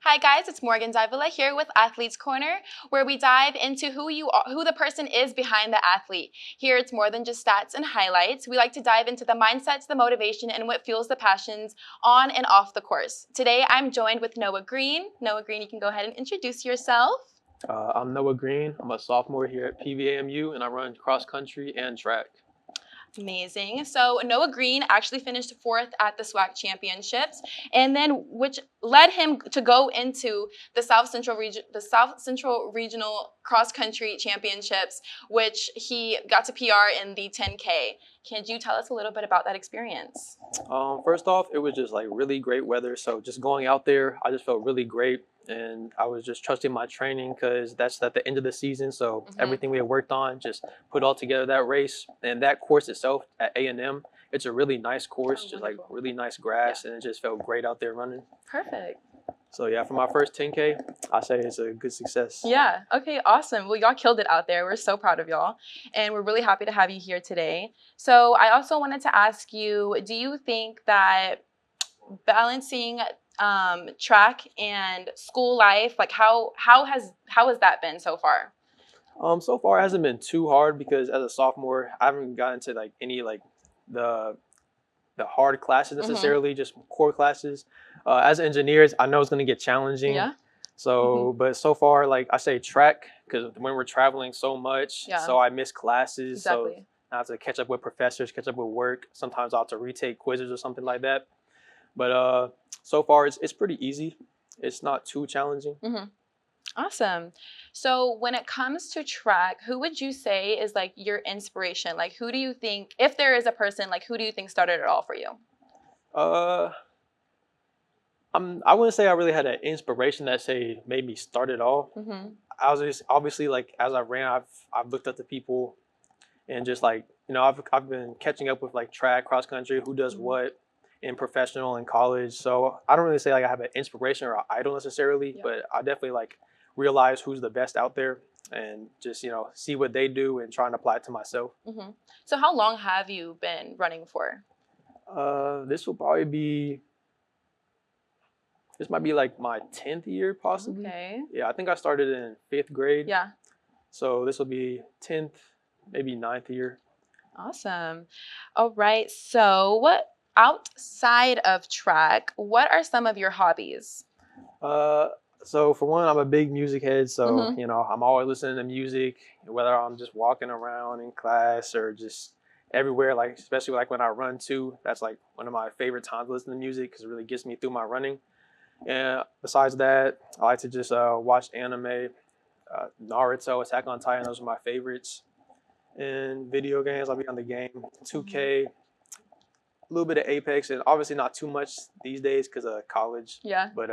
Hi guys, it's Morgan Davila here with Athletes Corner, where we dive into who the person is behind the athlete. Here it's more than just stats and highlights. We like to dive into the mindsets, the motivation, and what fuels the passions on and off the course. Today I'm joined with Noah Green. Noah Green, you can go ahead and introduce yourself. I'm Noah Green. I'm a sophomore here at PVAMU, and I run cross country and track. Amazing. So Noah Green actually finished 4th at the SWAC Championships, and then which led him to go into the South Central Regional Cross Country Championships, which he got to PR in the 10K. Can you tell us a little bit about that experience? First off, it was just like really great weather, so just going out there, I just felt really great, and I was just trusting my training because that's at the end of the season. So everything we had worked on, just put all together that race, and that course itself at A&M. It's a really nice course, just like really nice grass, and it just felt great out there running. Perfect. So yeah, for my first 10K, I say it's a good success. Yeah. Okay, awesome. Well, y'all killed it out there. We're so proud of y'all. And we're really happy to have you here today. So I also wanted to ask you, do you think that balancing track and school life, like how has that been so far? So far it hasn't been too hard because as a sophomore, I haven't gotten to like any like the hard classes necessarily, just core classes. As engineers, I know it's going to get challenging. Yeah. So, but so far, like I say, track, because when we're traveling so much, so I miss classes. Exactly. So I have to catch up with professors, catch up with work. Sometimes I'll have to retake quizzes or something like that. But so far, it's pretty easy. It's not too challenging. Awesome. So when it comes to track, who would you say is like your inspiration? Like, who do you think, if there is a person, like who do you think started it all for you? I wouldn't say I really had an inspiration that say made me start it all. I was just obviously like as I ran, I've looked up to people, and just like I've been catching up with like track, cross country, who does what in professional and college. So I don't really say like I have an inspiration or an idol necessarily, but I definitely like realize who's the best out there and just see what they do and try and apply it to myself. So how long have you been running for? This will probably be. This might be like my 10th year, possibly. Okay. Yeah, I think I started in 5th grade. Yeah. So this will be 10th, maybe 9th year. Awesome. All right. So outside of track, what are some of your hobbies? So for one, I'm a big music head. So, I'm always listening to music, whether I'm just walking around in class or just everywhere, like especially like when I run too. That's like one of my favorite times to listen to music because it really gets me through my running. And besides that, I like to just watch anime, Naruto, Attack on Titan. Those are my favorites. And video games, I'll be on the game 2K, a little bit of Apex, and obviously not too much these days because of college. Yeah. But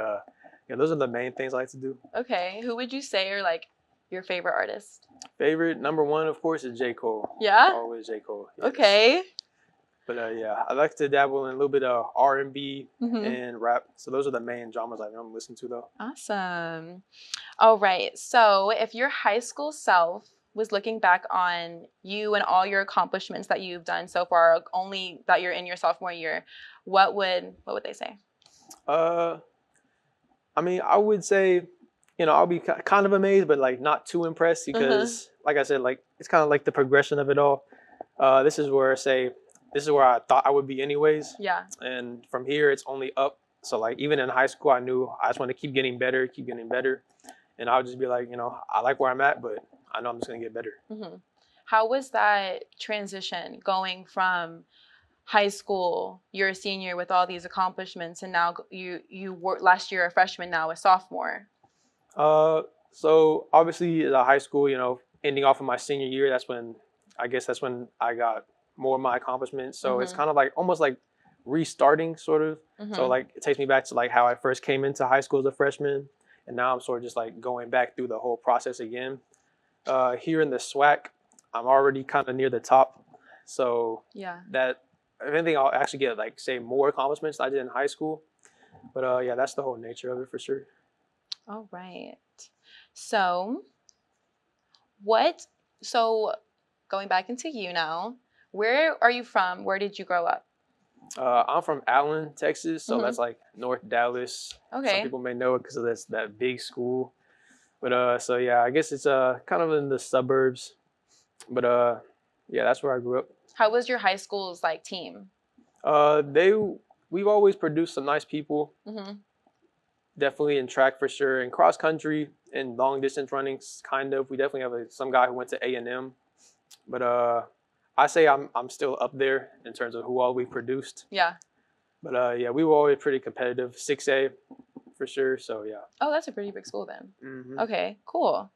those are the main things I like to do. Okay. Who would you say are like your favorite artist? Favorite number one, of course, is J. Cole. Yeah. Always J. Cole. Yes. Okay. But yeah, I like to dabble in a little bit of R&B and rap. So those are the main genres I normally listen to, though. Awesome. All right. So if your high school self was looking back on you and all your accomplishments that you've done so far, only that you're in your sophomore year, what would they say? I mean, I would say, I'll be kind of amazed, but like not too impressed because, like I said, like it's kind of like the progression of it all. This is where I thought I would be anyways. Yeah. And from here, it's only up. So like even in high school, I knew I just want to keep getting better. And I would just be like, I like where I'm at, but I know I'm just going to get better. How was that transition going from high school, you're a senior with all these accomplishments, and now you were last year a freshman, now a sophomore? So obviously at high school, ending off of my senior year, that's when I got more of my accomplishments. So it's kind of like almost like restarting sort of. So like it takes me back to like how I first came into high school as a freshman, and now I'm sort of just like going back through the whole process again. Here in the SWAC, I'm already kind of near the top. So that if anything, I'll actually get like say more accomplishments I did in high school. But yeah, that's the whole nature of it for sure. All right. So going back into you now, where are you from? Where did you grow up? I'm from Allen, Texas, so Mhm. that's like North Dallas. Some Okay. people may know it because of that big school. But so yeah, I guess it's kind of in the suburbs. But yeah, that's where I grew up. How was your high school's like team? They we've always produced some nice people. Mhm. Definitely in track for sure, in cross country and long distance running, kind of. We definitely have some guy who went to A&M. But I say I'm still up there in terms of who all we produced. Yeah. But yeah, we were always pretty competitive. 6A for sure. So yeah. Oh, that's a pretty big school then. Hmm. Okay, cool.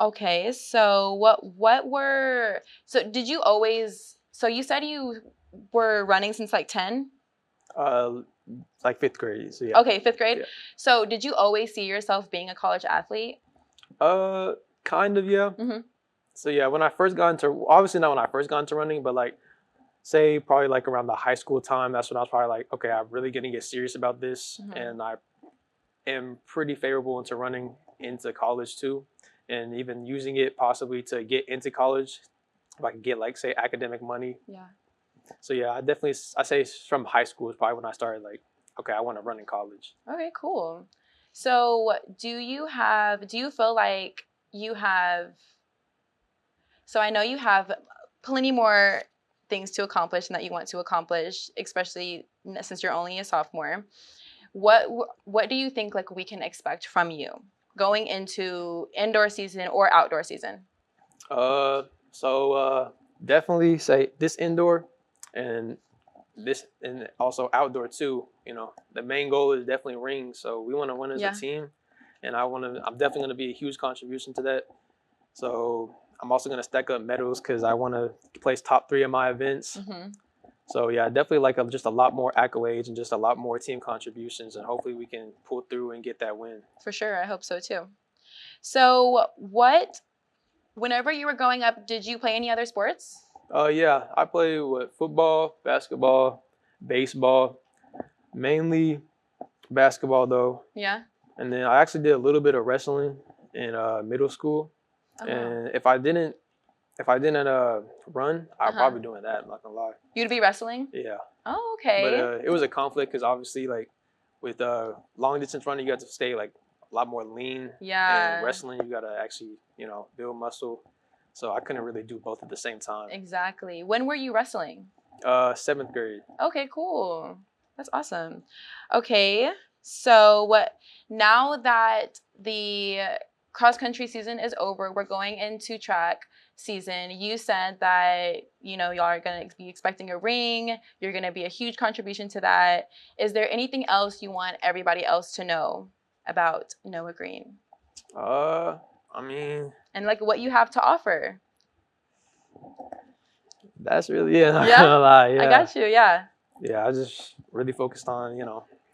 Okay, so so did you always so you said you were running since like 10? Uh, like 5th grade. So yeah. Okay, 5th grade. Yeah. So did you always see yourself being a college athlete? Kind of yeah. Mhm. So yeah, when I first got into, obviously not when I first got into running, but like say probably like around the high school time, that's when I was probably like, okay, I'm really gonna get serious about this, Mhm. and I am pretty favorable into running into college too, and even using it possibly to get into college, if I can get like say academic money. Yeah. So yeah, I say from high school is probably when I started like, okay, I want to run in college. Okay, cool. So do you feel like you have so I know you have plenty more things to accomplish and that you want to accomplish, especially since you're only a sophomore. What do you think like we can expect from you going into indoor season or outdoor season? So definitely say this indoor and this and also outdoor too. You know, the main goal is definitely rings. So we want to win as a Yeah. team, and I'm definitely going to be a huge contribution to that. So I'm also going to stack up medals because I want to place top 3 in my events. Hmm. So yeah, definitely like just a lot more accolades and just a lot more team contributions, and hopefully we can pull through and get that win. For sure, I hope so too. So whenever you were growing up, did you play any other sports? Yeah, I play with football, basketball, baseball, mainly basketball though. Yeah. And then I actually did a little bit of wrestling in middle school. Oh, wow. And if I didn't run, I'd Uh-huh. probably doing that. I'm not gonna lie. You'd be wrestling? Yeah, Oh, but okay. it was a conflict because obviously like with long distance running, you have to stay like a lot more lean. And Yeah. wrestling, you gotta actually build muscle. So I couldn't really do both at the same time. Exactly. When were you wrestling? 7th grade. Okay, cool. That's awesome. Okay, so now that the cross country season is over, we're going into track season. You said that, y'all are going to be expecting a ring. You're going to be a huge contribution to that. Is there anything else you want everybody else to know about Noah Green I mean, and like what you have to offer? that's really it. Not Yeah? gonna lie. I Yeah. got you. Yeah. Yeah, I just really focused on,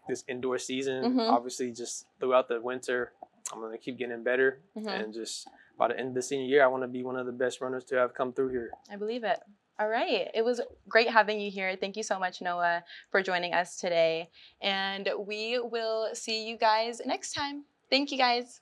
this indoor season. Mhm. Obviously, just throughout the winter, I'm going to keep getting better. Mhm. And just by the end of the senior year, I want to be one of the best runners to have come through here. I believe it. All right. It was great having you here. Thank you so much, Noah, for joining us today. And we will see you guys next time. Thank you, guys.